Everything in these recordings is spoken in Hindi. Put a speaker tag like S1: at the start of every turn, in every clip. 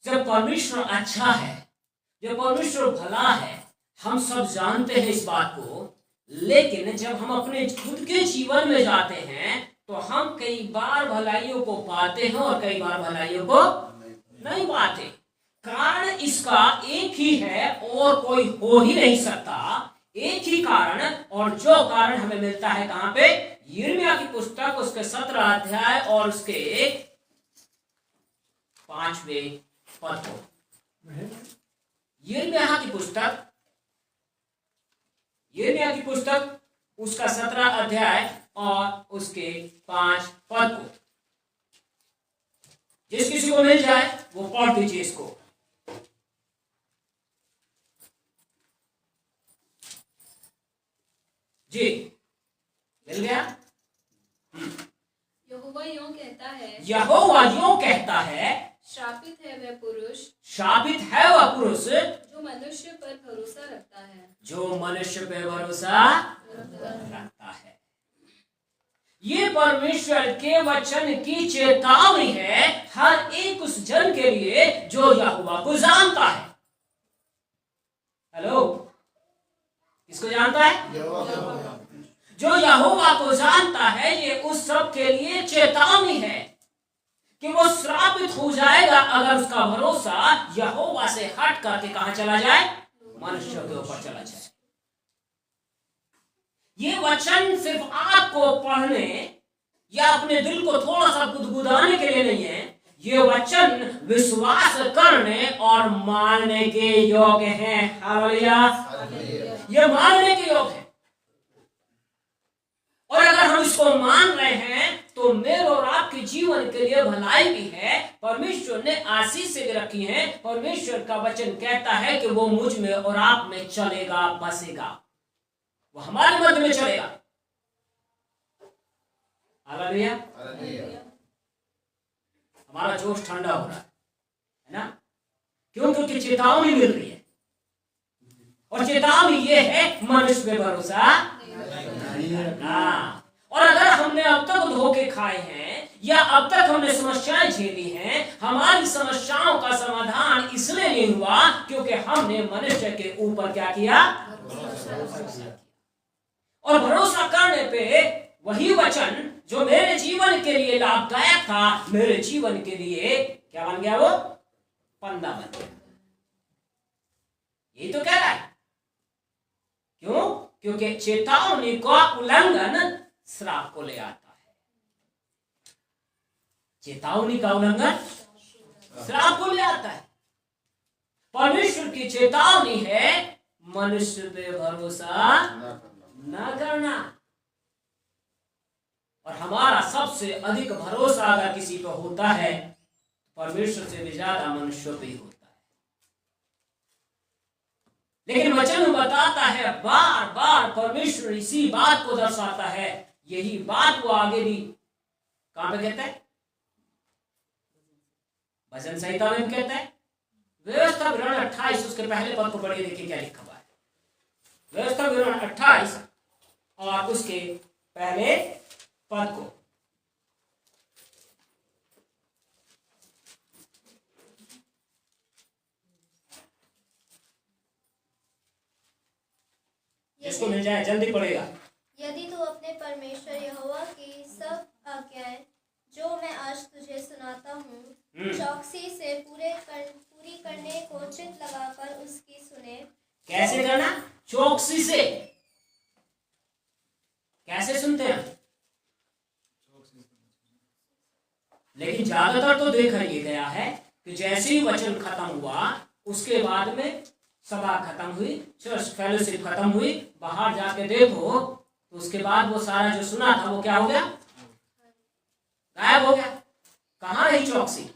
S1: जब परमेश्वर अच्छा है, जब परमेश्वर भला है, हम सब जानते हैं इस बात को। लेकिन जब हम अपने खुद के जीवन में जाते हैं तो हम कई बार भलाइयों को पाते हैं और कई बार भलाइयों को नहीं पाते। कारण इसका एक ही है और कोई हो ही नहीं सकता। एक ही कारण, और जो कारण हमें मिलता है कहां पे? यिर्मयाह की पुस्तक उसके 17 अध्याय और उसके 5वें पद को। यिर्मयाह की पुस्तक उसका 17 अध्याय और उसके 5 पद को। जिस किसी को मिल जाए वो पढ़ दीजिए इसको। जी, मिल गया?
S2: यहोवा यूं
S1: कहता है,
S2: श्रापित है वह पुरुष
S1: जो
S2: मनुष्य पर भरोसा रखता
S1: है। ये परमेश्वर के वचन की चेतावनी है हर एक उस जन के लिए जो यहोवा को जानता है। हेलो, किसको जानता है? जो यहोवा को जानता है। ये उस सब के लिए चेतावनी है कि वो श्रापित हो जाएगा अगर उसका भरोसा यहोवा से हट करके कहां चला जाए? मनुष्य के ऊपर चला जाए। ये वचन सिर्फ आपको पढ़ने या अपने दिल को थोड़ा सा गुदगुदाने के लिए नहीं है। ये वचन विश्वास करने और मानने के योग्य है। हालेलुया! ये मानने के योग्य है। और अगर हम इसको मान रहे हैं तो मेरे और आपके जीवन के लिए भलाई भी है। परमेश्वर ने आशीष भी रखी है। परमेश्वर का वचन कहता है कि वो मुझ में और आप में चलेगा, बसेगा, वो हमारे मध्य में चलेगा। हालेलुया! हमारा जोश ठंडा हो रहा है ना? क्यों? क्योंकि चेतावनी मिल रही है। और चेतावनी ये है, मनुष्य पे भरोसा नहीं करना। और अगर हमने अब तक धोखे खाए हैं या अब तक हमने समस्याएं झेली हैं, हमारी समस्याओं का समाधान इसलिए नहीं हुआ क्योंकि हमने मनुष्य के ऊपर क्या किया? और भरोसा करने पे वही वचन जो मेरे जीवन के लिए लाभदायक था, मेरे जीवन के लिए क्या बन गया? वो फंदा बन गया। यही तो कह रहा है। क्यों? क्योंकि चेतावनी का उल्लंघन श्राप को ले आता है। चेतावनी का उल्लंघन श्राप को ले आता है। परमेश्वर की चेतावनी है मनुष्य पे भरोसा न करना। और हमारा सबसे अधिक भरोसा अगर किसी पर होता है, परमेश्वर से भी ज्यादा मनुष्य पे ही होता है। लेकिन वचन बताता है, बार बार परमेश्वर इसी बात को दर्शाता है। यही बात वो आगे भी कहां पे कहता है? भजन संहिता में कहता है। व्यवस्था विवरण 28 उसके पहले पद को पढ़िए, देखिए क्या लिखा हुआ है। व्यवस्था विवरण 28 और उसके पहले पद को। जिसको मिल जाए जल्दी पड़ेगा।
S3: यदि तू अपने परमेश्वर यहोवा की सब आज्ञाएं जो मैं आज तुझे सुनाता हूँ चौकसी से पूरी करने को चित्त लगाकर उसकी सुने।
S1: कैसे करना? चौकसी से। कैसे सुनते हैं? लेकिन ज्यादातर तो देखा ये गया है कि जैसे ही वचन खत्म हुआ उसके बाद में सभा खत्म हुई, चर्च फेलोशिप खत्म हुई, बाहर जाके देखो तो उसके बाद वो सारा जो सुना था वो क्या हो गया? गायब हो गया। कहां रही चौकसी?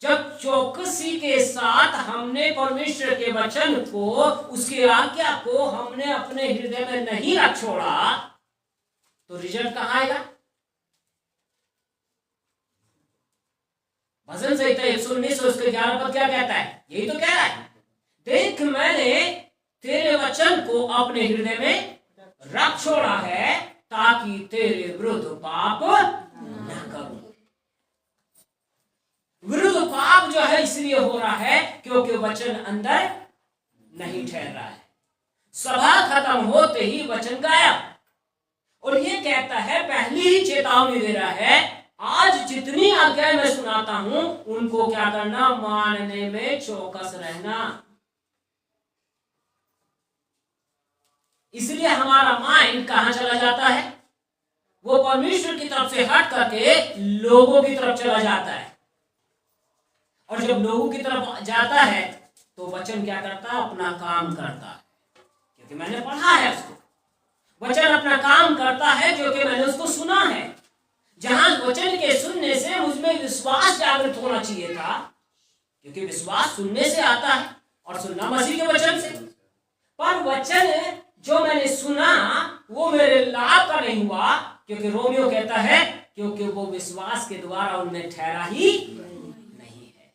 S1: जब चौकसी के साथ हमने परमेश्वर के वचन को, उसकी आज्ञा को हमने अपने हृदय में नहीं रख छोड़ा तो रिजल्ट कहां आएगा? भजन संहिता 119 उसके 11 पद क्या कहता है? यही तो कह रहा है, देख मैंने तेरे वचन को अपने हृदय में रख छोड़ा है ताकि तेरे विरुद्ध पाप न करूं। विरुद्ध पाप जो है इसलिए हो रहा है क्योंकि वचन अंदर नहीं ठहर रहा है। सभा खत्म होते ही वचन गायब। और ये कहता है, पहली ही चेतावनी दे रहा है, आज जितनी आज्ञाएं मैं सुनाता हूं उनको क्या करना, मानने में चौकस रहना। इसलिए हमारा माइंड कहां चला जाता है, वो परमेश्वर की तरफ से हट करके लोगों की तरफ चला जाता है। और जब लोगों की तरफ जाता है तो वचन क्या करता है, अपना काम करता है। क्योंकि मैंने पढ़ा है उसको, वचन अपना काम करता है क्योंकि मैंने उसको सुना है। जहां वचन के सुनने से मुझमें विश्वास जागृत होना चाहिए था, क्योंकि विश्वास सुनने से आता है और सुनना मसीह के वचन से। पर वचन जो मैंने सुना वो मेरे लाभ का नहीं हुआ, क्योंकि रोमियो कहता है क्योंकि वो विश्वास के द्वारा उनमें ठहरा ही नहीं है।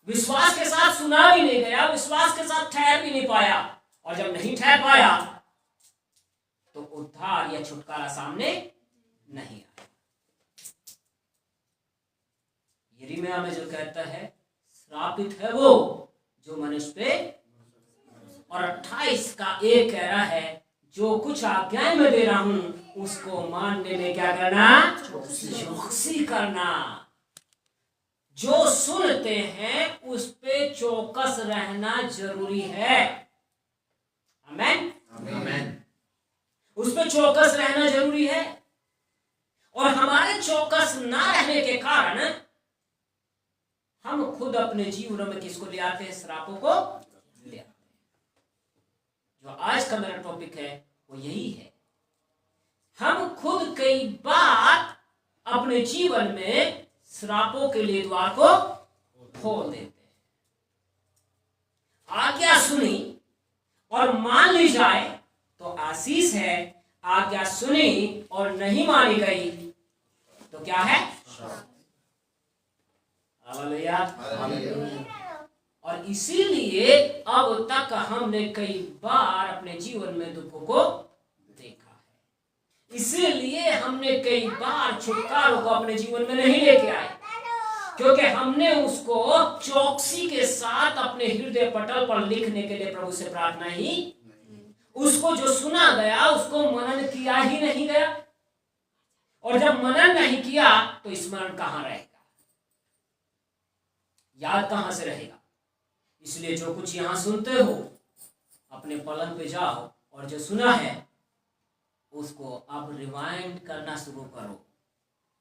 S1: विश्वास के साथ सुना भी नहीं गया, विश्वास के साथ ठहर भी नहीं पाया, और जब नहीं ठहर पाया तो उद्धार या छुटकारा सामने नहीं आया। यिर्मयाह में जो कहता है, श्रापित है वो जो मनुष्य पे, और 28 का 1 कह रहा है, जो कुछ आज्ञाएं मैं दे रहा हूं उसको मानने में क्या करना, चौकसी करना। जो सुनते हैं उस पे चौकस रहना जरूरी है। आमेन, आमेन। उस पे चौकस रहना जरूरी है। और हमारे चौकस ना रहने के कारण हम खुद अपने जीवन में किसको ले आते हैं, श्रापों को ले आते हैं। जो आज का मेरा टॉपिक है वो यही है। हम खुद कई बार अपने जीवन में श्रापों के लिए द्वार को खोल देते हैं। आज्ञा सुनी और मान ली जाए तो आशीष है, आज्ञा सुनी और नहीं मानी गई तो क्या है, हालेलुया। और इसीलिए अब तक हमने कई बार अपने जीवन में दुखों को देखा है। इसीलिए हमने कई बार छुटकारों को अपने जीवन में नहीं लेके आए, क्योंकि हमने उसको चौकसी के साथ अपने हृदय पटल पर लिखने के लिए प्रभु से प्रार्थना ही, उसको जो सुना गया उसको मनन किया ही नहीं गया। और जब मनन नहीं किया तो स्मरण कहां रहेगा, याद कहां से रहेगा। इसलिए जो कुछ यहां सुनते हो अपने पलंग पे जाओ और जो सुना है उसको अब रिवाइंड करना शुरू करो।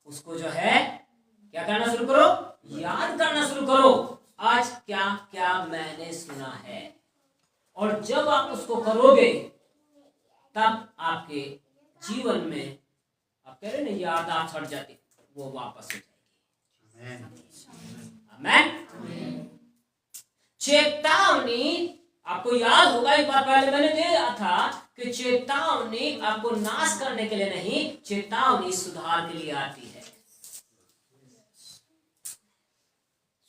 S1: उसको जो है क्या करना शुरू करो, याद करना शुरू करो, आज क्या क्या मैंने सुना है। और जब आप उसको करोगे तब आपके जीवन में, आप कह रहे ना, याद हट जाती, वो वापस हो जाएगी। आमेन। चेतावनी, आपको याद होगा एक बार पहले मैंने दिया था कि चेतावनी आपको नाश करने के लिए नहीं, चेतावनी सुधार के लिए आती है।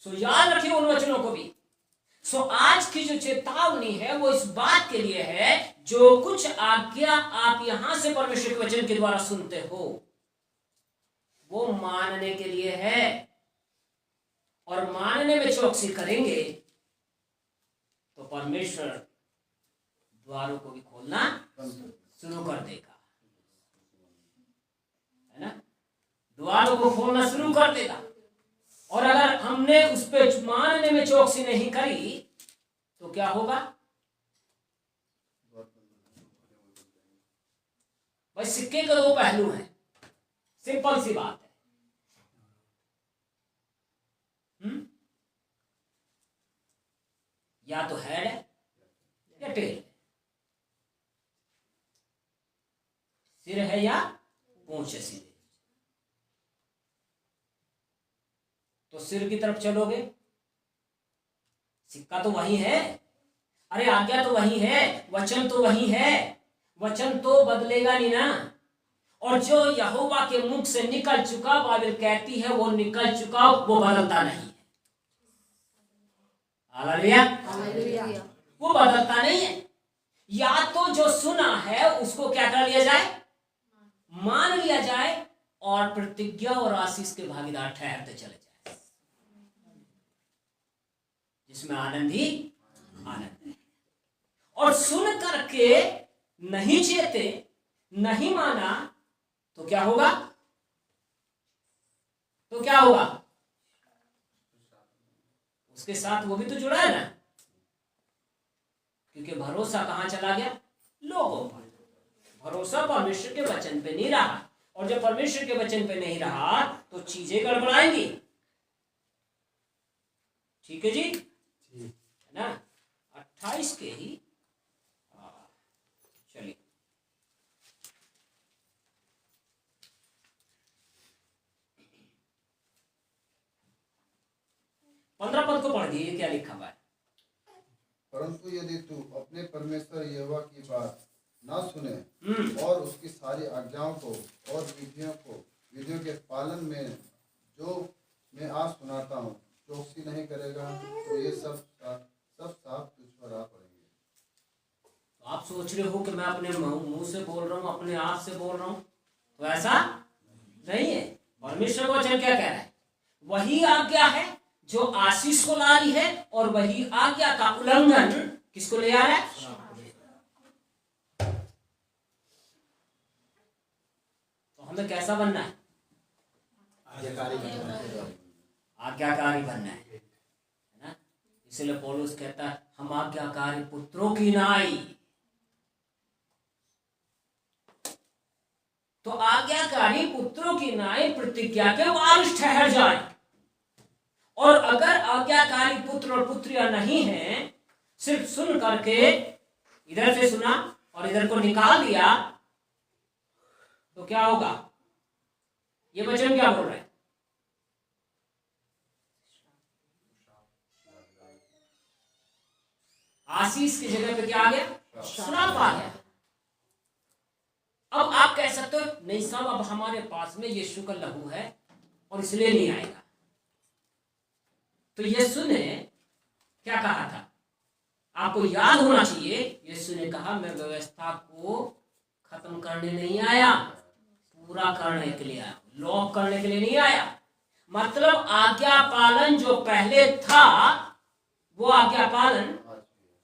S1: सो याद रखिए उन वचनों को भी। सो आज की जो चेतावनी है वो इस बात के लिए है, जो कुछ आज्ञा आप यहां से परमेश्वर के वचन के द्वारा सुनते हो वो मानने के लिए है। और मानने में चौकसी करेंगे तो परमेश्वर द्वारों को भी खोलना शुरू कर देगा, है ना, द्वारों को खोलना शुरू कर देगा। और अगर हमने उस पर मानने में चौकसी नहीं करी तो क्या होगा, भाई सिक्के के दो पहलू हैं, सिंपल सी बात है। या तो हेड है या टेल है, सिर है या पूंछ है सीधे। तो सिर की तरफ चलोगे, सिक्का तो वही है, अरे आज्ञा तो वही है, वचन तो वही है, वचन तो बदलेगा नहीं ना। और जो यहोवा के मुख से निकल चुका, बाइबल कहती है वो निकल चुका, वो बदलता नहीं है। हालेलुया। वो बदलता नहीं है। या तो जो सुना है उसको क्या कर लिया जाए, मान लिया जाए, और प्रतिज्ञा और आशीष के भागीदार ठहरते चले जाए। इसमें आनंद ही आनंद है। और सुन करके नहीं चेते, नहीं माना, तो क्या होगा? तो क्या होगा? उसके साथ वो भी तो जुड़ा है ना, क्योंकि भरोसा कहां चला गया? लोगों पर। भरोसा परमेश्वर के वचन पे नहीं रहा, और जब परमेश्वर के वचन पे नहीं रहा तो चीजें गड़बड़ाएंगी। ठीक है जी, है ना? 28 के ही चलिए 15 पद को पढ़ दिए, क्या लिखा हुआ है?
S4: परंतु यदि तू अपने परमेश्वर यहोवा की बात ना सुने और उसकी सारी आज्ञाओं को और विधियों के पालन में जो मैं आज सुनाता हूँ चौकसी नहीं करेगा, तो ये सब साफ तुझ पर आ पड़ेंगे।
S1: तो आप सोच रहे हो कि मैं अपने मुंह से बोल रहा हूँ, अपने आप से बोल रहा हूँ, तो ऐसा नहीं है। परमेश्वर का वचन क्या कह रहा है? वही आज्ञा है जो आशीष को ला रही है, और वही आज्ञा का उल्लंघन किसको ले आ रहा है? तो हमें कैसा बनना है? आज्ञाकारी बनना है ना? इसलिए पौलुस कहता है हम आज्ञाकारी पुत्रों की नाई। तो आज्ञाकारी पुत्रों की नाई प्रतिज्ञा के वारिस ठहर जाए। और अगर आज्ञाकारी पुत्र और पुत्रियां नहीं हैं, सिर्फ सुन करके इधर से सुना और इधर को निकाल दिया, तो क्या होगा? ये वचन क्या बोल रहे हैं? आशीष की जगह पे क्या आ गया? श्राप आ गया। अब आप कह सकते हो नहीं साहब, अब हमारे पास में यीशु का लहू है और इसलिए नहीं आएगा। तो यीशु ने क्या कहा था? आपको याद होना चाहिए, यीशु ने कहा मैं व्यवस्था को खत्म करने नहीं आया, पूरा करने के लिए आया, लॉ करने के लिए नहीं आया। मतलब आज्ञा पालन जो पहले था वो आज्ञा पालन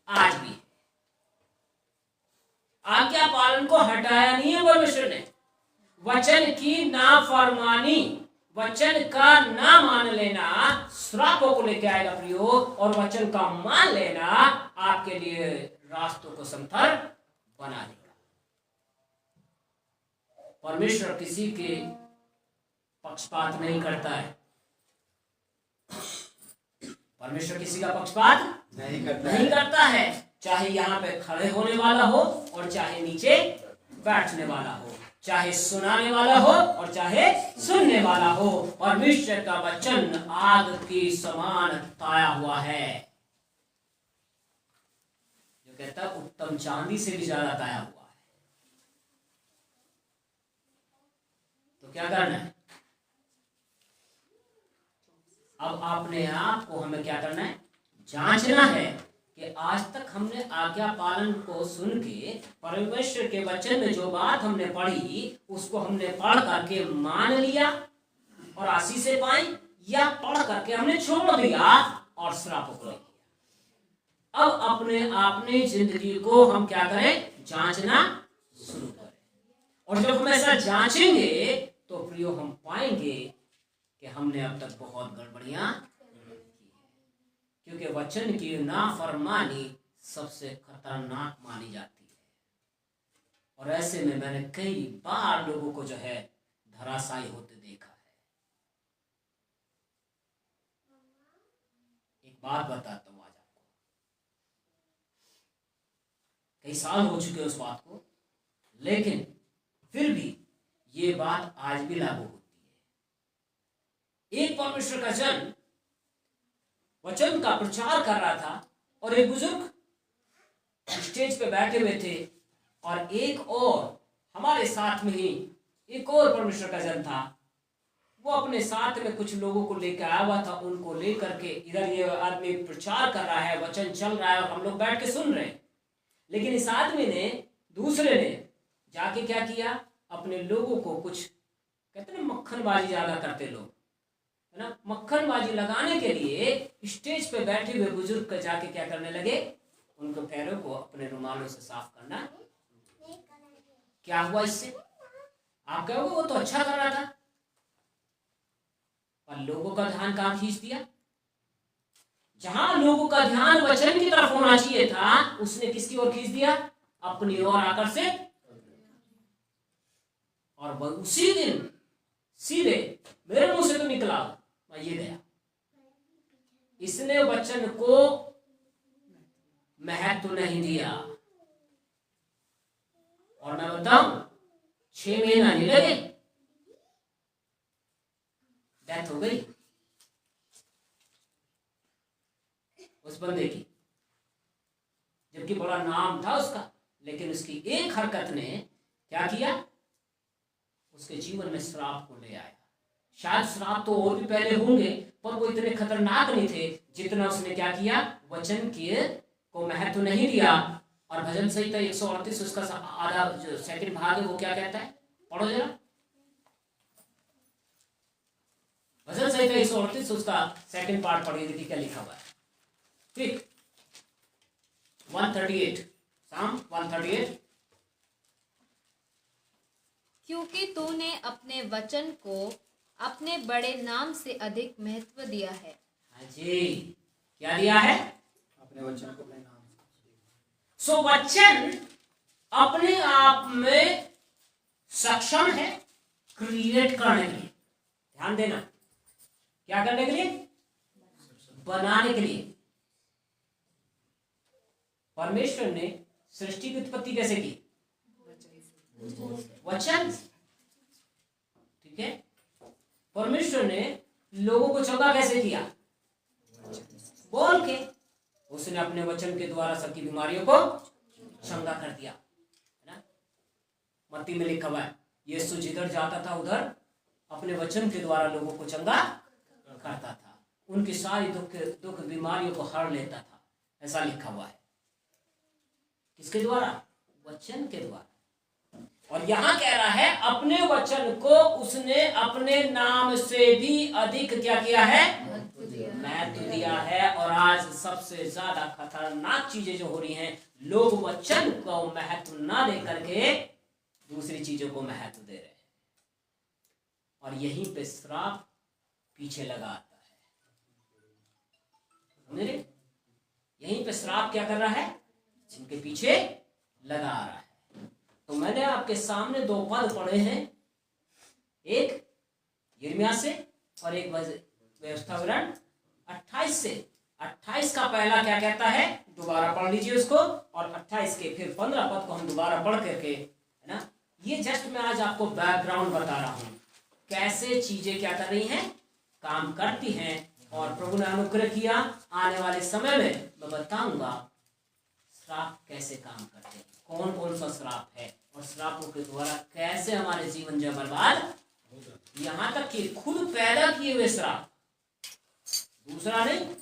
S1: आज भी है। आज्ञा पालन को हटाया नहीं है परमेश्वर ने। वचन की नाफरमानी, वचन का ना मान लेना श्रापों को लेकर आएगा प्रियो, और वचन का मान लेना आपके लिए रास्तों को समथर बना देगा। परमेश्वर किसी के पक्षपात नहीं करता है। परमेश्वर किसी का पक्षपात नहीं करता है, चाहे यहाँ पे खड़े होने वाला हो और चाहे नीचे बैठने वाला हो, चाहे सुनाने वाला हो और चाहे सुनने वाला हो। परमेश्वर का वचन आग की समान ताया हुआ है, जो कहता है उत्तम चांदी से भी ज्यादा ताया हुआ है। तो क्या करना है? अब अपने आप को हमें क्या करना है? जांचना है कि आज तक हमने आज्ञा पालन को सुन के परमेश्वर के वचन में जो बात हमने पढ़ी उसको हमने पढ़ करके मान लिया और आशीषें पाई, या पढ़ करके हमने छोड़ दिया और श्रापों को लिया। अब अपने जिंदगी को हम क्या करें? जांचना शुरू करें। और जब हम ऐसा जांचेंगे तो प्रियो हम पाएंगे कि हमने अब तक बहुत गड़बड़ियां की है, क्योंकि वचन की नाफरमानी सबसे खतरनाक मानी जाती है। और ऐसे में मैंने कई बार लोगों को जो है धराशायी होते देखा है। एक बात बताता हूं आज आपको, कई साल हो चुके उस बात को, लेकिन फिर भी ये बात आज भी लागू होती है। एक परमेश्वर का जन वचन का प्रचार कर रहा था और एक बुजुर्ग स्टेज पे बैठे हुए थे, और एक और हमारे साथ में ही एक और परमेश्वर का जन था। वो अपने साथ में कुछ लोगों को लेकर आया हुआ था, उनको लेकर के इधर ये आदमी प्रचार कर रहा है, वचन चल रहा है और हम लोग बैठ के सुन रहे हैं। लेकिन इस आदमी ने, दूसरे ने जाके क्या किया? अपने लोगों को कुछ कहते ना मक्खनबाजी ज्यादा करते लोग, है ना, मक्खनबाजी लगाने के लिए स्टेज पे बैठे हुए बुजुर्ग का जाके क्या करने लगे, उनको पैरों को अपने रुमालों से साफ करना। क्या हुआ इससे? आप कहोगे वो तो अच्छा कर रहा था, पर लोगों का ध्यान कहां खींच दिया? जहां लोगों का ध्यान वचन की तरफ होना चाहिए था, उसने किसकी ओर खींच दिया? अपनी ओर आकर्षित। और वह उसी दिन सीधे मेरे मुंह से तो निकला, मैं ये गया। इसने वचन को महत्व नहीं दिया। और मैं बताऊं, 6 महीना नहीं लगे, डेथ हो गई उस बंदे की, जबकि बड़ा नाम था उसका। लेकिन उसकी एक हरकत ने क्या किया? उसके जीवन में श्राप को ले आया। शायद श्राप तो और भी पहले होंगे, पर वो इतने खतरनाक नहीं थे जितना उसने क्या किया? वचन को महत्व नहीं दिया। और भजन संहिता 138 उसका आधा जो सेकंड भाग है वो क्या कहता है? पढ़ो जरा। भजन संहिता 138 उसका सेकंड पार्ट पढ़िए, देखिए क्या लिखा हुआ है। ठीक, 138, साम 138।
S2: क्योंकि तूने अपने वचन को अपने बड़े नाम से अधिक महत्व दिया है।
S1: हाँ जी, क्या दिया है?
S5: अपने वचन को अपने नाम से।
S1: सो वचन अपने आप में सक्षम है क्रिएट करने के लिए। ध्यान देना, क्या करने के लिए? बनाने के लिए। परमेश्वर ने सृष्टि की उत्पत्ति कैसे की? वचन। ठीक है। परमेश्वर ने लोगों को चंगा कैसे किया? बोल के। उसने अपने वचन के द्वारा सबकी बीमारियों को चंगा कर दिया, है ना। मत्ती में लिखा हुआ है, यीशु जिधर जाता था उधर अपने वचन के द्वारा लोगों को चंगा करता था, उनकी सारी दुख बीमारियों को हर लेता था, ऐसा लिखा हुआ है। किसके द्वारा? वचन के द्वारा। और यहां कह रहा है अपने वचन को उसने अपने नाम से भी अधिक क्या किया है? महत्व दिया है। और आज सबसे ज्यादा खतरनाक चीजें जो हो रही हैं, लोग वचन को महत्व ना दे करके दूसरी चीजों को महत्व दे रहे हैं, और यहीं पे श्राप पीछे लगा आता है। मेरे यहीं पे श्राप क्या कर रहा है? जिनके पीछे लगा आ रहा है। तो मैंने आपके सामने 2 पद पढ़े हैं, एक यिर्मयाह से और एक व्यवस्था विवरण 28 से। 28 का पहला क्या कहता है? दोबारा पढ़ लीजिए उसको, और 28 के फिर 15 पद को हम दोबारा पढ़ करके, है ना। ये जस्ट मैं आज आपको बैकग्राउंड बता रहा हूं, कैसे चीजें क्या कर रही हैं, काम करती हैं। और प्रभु ने अनुग्रह किया, आने वाले समय में मैं बताऊंगा श्राप कैसे काम करते हैं, कौन कौन सा श्राप है, और श्रापों के द्वारा कैसे हमारे जीवन जो बर्बाद, यहां तक कि खुद पैदा किए हुए श्राप, दूसरा नहीं,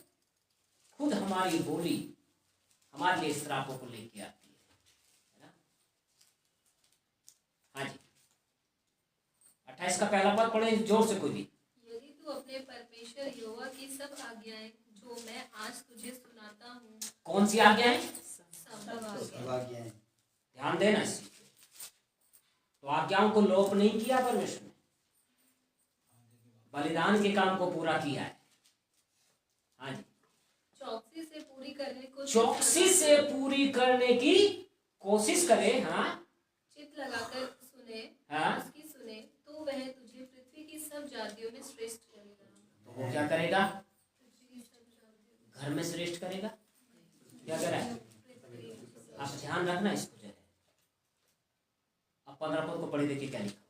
S1: खुद हमारी बोली हमारे लिए श्रापों को लेके आती है ना। हाँ जी, 28 का पहला पद पढ़े जोर से कोई भी।
S2: यदि तू अपने परमेश्वर यहोवा की सब आज्ञाएं जो मैं आज तुझे सुनाता हूँ।
S1: कौन सी आज्ञाएं?
S2: सब आज्ञाएं।
S5: आज्ञाएं।
S1: ध्यान देना इस चीज पे। तो आज्ञाओं को लोप नहीं किया परमेश्वर ने, बलिदान के काम को पूरा किया है। हाँ जी,
S2: चौकसी से पूरी करने को
S1: चौकसी से पूरी करने की कोशिश करे। हाँ,
S2: चित लगाकर सुने,
S1: हाँ,
S2: उसकी सुने, तो वह तुझे पृथ्वी की सब जातियों में श्रेष्ठ करेगा।
S1: तो वो क्या करेगा?
S2: पृथ्वी की सब जातियों
S1: घर में श्रेष्ठ करेगा। क्या कर रहा है?
S2: में।
S1: आप ध्यान रखना इसको जरा। अब 15 पद को पढ़े, देखिए क्या लिखा हुआ है।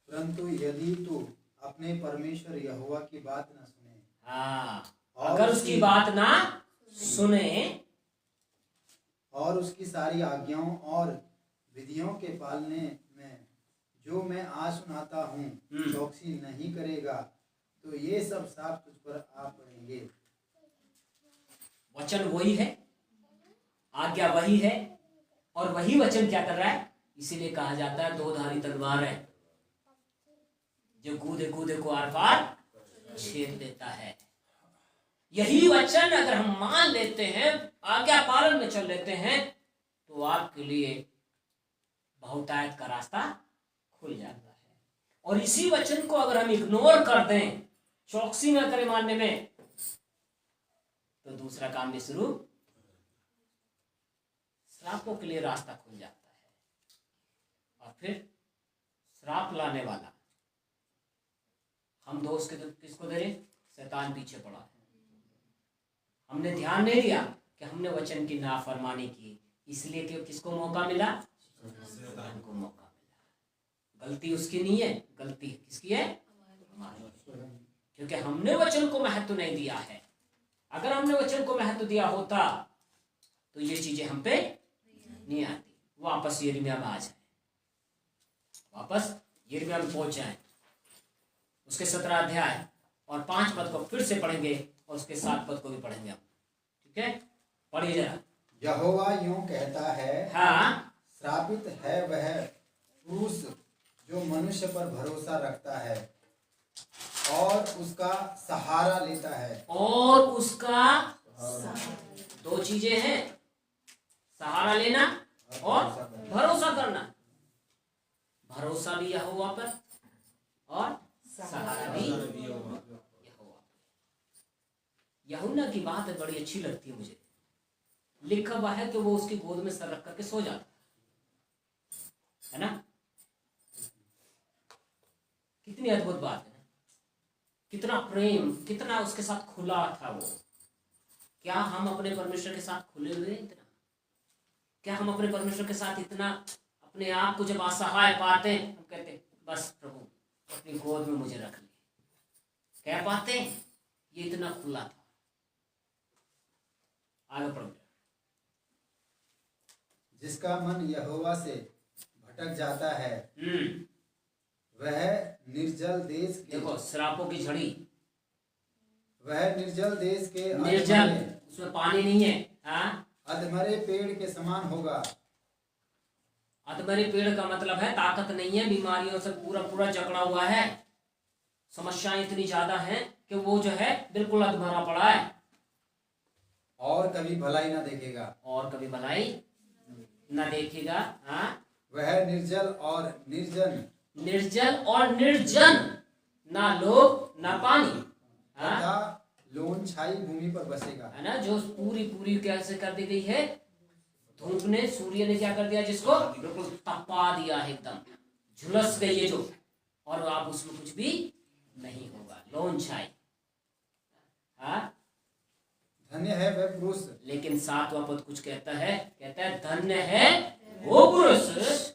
S5: परंतु यदि तू अपने परमेश्वर यहोवा की बात न सुने,
S1: हाँ,
S5: और
S1: अगर उसकी बात ना सुने
S5: और उसकी सारी आज्ञाओं और विधियों के पालने में जो मैं आज सुनाता हूँ चौकसी नहीं करेगा, तो ये सब श्राप तुझ पर आ पड़ेंगे।
S1: वचन वही है, आज्ञा वही है, और वही वचन क्या कर रहा है? इसीलिए कहा जाता है 2 धारी तलवार है। जो कूदे कूदे को आर पार छेद देता है। यही वचन अगर हम मान लेते हैं, आज्ञा पालन में चल लेते हैं, तो आपके लिए बहुतायत का रास्ता खुल जाता है। और इसी वचन को अगर हम इग्नोर कर दें, चौकसी न करें मानने में, तो दूसरा काम भी शुरू, श्रापों के लिए रास्ता खुल जाता है। और फिर श्राप लाने वाला हम दोस्त के किसको दे रहे? शैतान पीछे पड़ा है। हमने ध्यान नहीं दिया कि हमने वचन की नाफरमानी की, इसलिए कि किसको मौका मिला? शैतान को मौका मिला। गलती उसकी नहीं है, गलती किसकी है? हमारी। क्योंकि हमने वचन को महत्व नहीं दिया है। अगर हमने वचन को महत्व दिया होता तो ये चीजें हम पे नहीं आती। वापस यिर्मयाह में आ जाए, वापस यिर्मयाह में पहुंच जाए, उसके 17 अध्याय और 5 पद को फिर से पढ़ेंगे और उसके 7 पद को भी पढ़ेंगे हम। ठीक है, पढ़िए जरा।
S5: यहोवा यूं कहता है,
S1: हाँ,
S5: श्रापित है वह पुरुष जो मनुष्य पर भरोसा रखता है और उसका सहारा लेता है।
S1: और उसका दो चीजें हैं, सहारा लेना और भरोसा करना। भरोसा भी यहोवा पर और सहारा भी यहोवा पर। यूहन्ना की बात बड़ी अच्छी लगती है मुझे। लिखा हुआ है कि वो उसकी गोद में सर रख करके सो जाता है ना। कितनी अद्भुत बात है, कितना प्रेम, कितना उसके साथ खुला था वो। क्या हम अपने परमेश्वर के साथ खुले हुए हैं? इतना क्या हम अपने परमेश्वर के साथ इतना अपने आप को जब असहाय पाते हैं, हम कहते हैं बस प्रभु अपनी गोद में मुझे रख ले, कह पाते हैं? ये इतना खुला था। आगे पढ़ो।
S5: जिसका मन यहोवा से भटक जाता है वह निर्जल देश के,
S1: देखो श्रापों की झड़ी,
S5: वह निर्जल देश के
S1: निर्जल, उसमें पानी नहीं है, हाँ,
S5: अधमरे पेड़ के समान होगा।
S1: अधमरे पेड़ का मतलब है ताकत नहीं है, बीमारियों से पूरा पूरा जकड़ा हुआ है, समस्याएं इतनी ज्यादा हैं कि वो जो है बिल्कुल अधमरा पड़ा है
S5: और कभी भलाई ना देखेगा।
S1: और कभी भलाई न देखेगा। हाँ,
S5: वह निर्जल और निर्जन,
S1: निर्जल और निर्जन, ना लोग ना पानी, हाँ,
S5: तथा लोन छाई भूमि पर बसेगा।
S1: है ना। जो पूरी पूरी कैसे कर दी गई है, धूप ने, सूर्य ने क्या कर दिया, जिसको बिल्कुल तपा दिया है, एकदम झुलस गई है जो, और आप उसमें कुछ भी नहीं होगा, लोन छाई। हाँ,
S5: धन्य है वह पुरुष,
S1: लेकिन 7वां पद कुछ कहता है, कहता है धन्य है वो पुरुष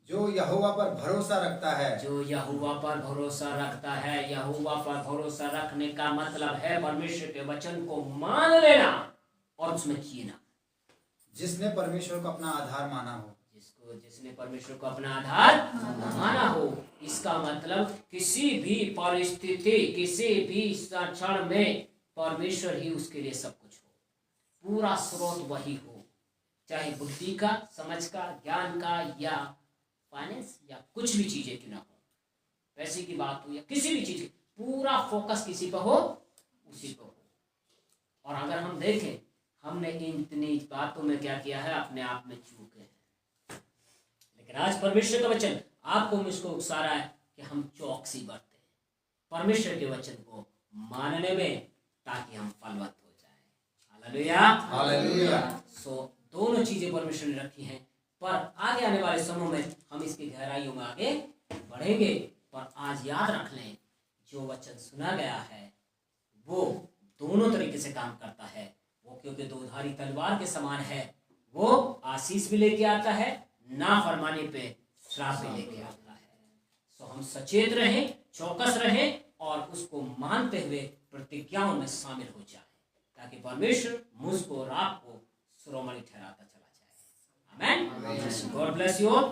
S5: जो यहोवा पर भरोसा रखता है।
S1: जो यहोवा पर भरोसा रखता है। यहोवा पर भरोसा रखने का मतलब है परमेश्वर के वचन को मान लेना और उसमें जीना।
S5: जिसने परमेश्वर को अपना आधार माना हो,
S1: जिसने परमेश्वर को अपना आधार माना हो, इसका मतलब किसी भी परिस्थिति, किसी भी क्षण में परमेश्वर ही उसके लिए सब कुछ हो, पूरा स्रोत वही हो, चाहे बुद्धि का, समझ का, ज्ञान का, या फाइनेंस, या कुछ भी चीजें क्यों ना हो, पैसे की बात हो या किसी भी चीज की, पूरा फोकस किसी पर हो, उसी पर हो। और अगर हम देखें, हमने इन इतनी बातों में क्या किया है, अपने आप में चूके हैं। लेकिन आज परमेश्वर का वचन आपको मुझको उकसा रहा है कि हम चौकसी बरतें परमेश्वर के वचन को मानने में, ताकि हम फलवत हो जाएं। Hallelujah,
S5: hallelujah.
S1: सो दोनों चीजें परमेश्वर ने रखी हैं, पर आगे आने वाले समय में हम इसकी गहराइयों में आगे बढ़ेंगे। पर आज याद रख लें, जो वचन सुना गया है वो दोनों तरीके से काम करता है। वो क्योंकि दोधारी तलवार के समान है, वो आशीष भी लेके आता है, ना फरमाने पे श्राप भी लेके आता है। सो हम सचेत रहें, चौकस रहें और उसको मानते हुए प्रतिज्ञाओं में शामिल हो जाए, ताकि परमेश्वर मुझको और आपको श्रोमणि ठहराता चला जाए। Amen. God bless you all.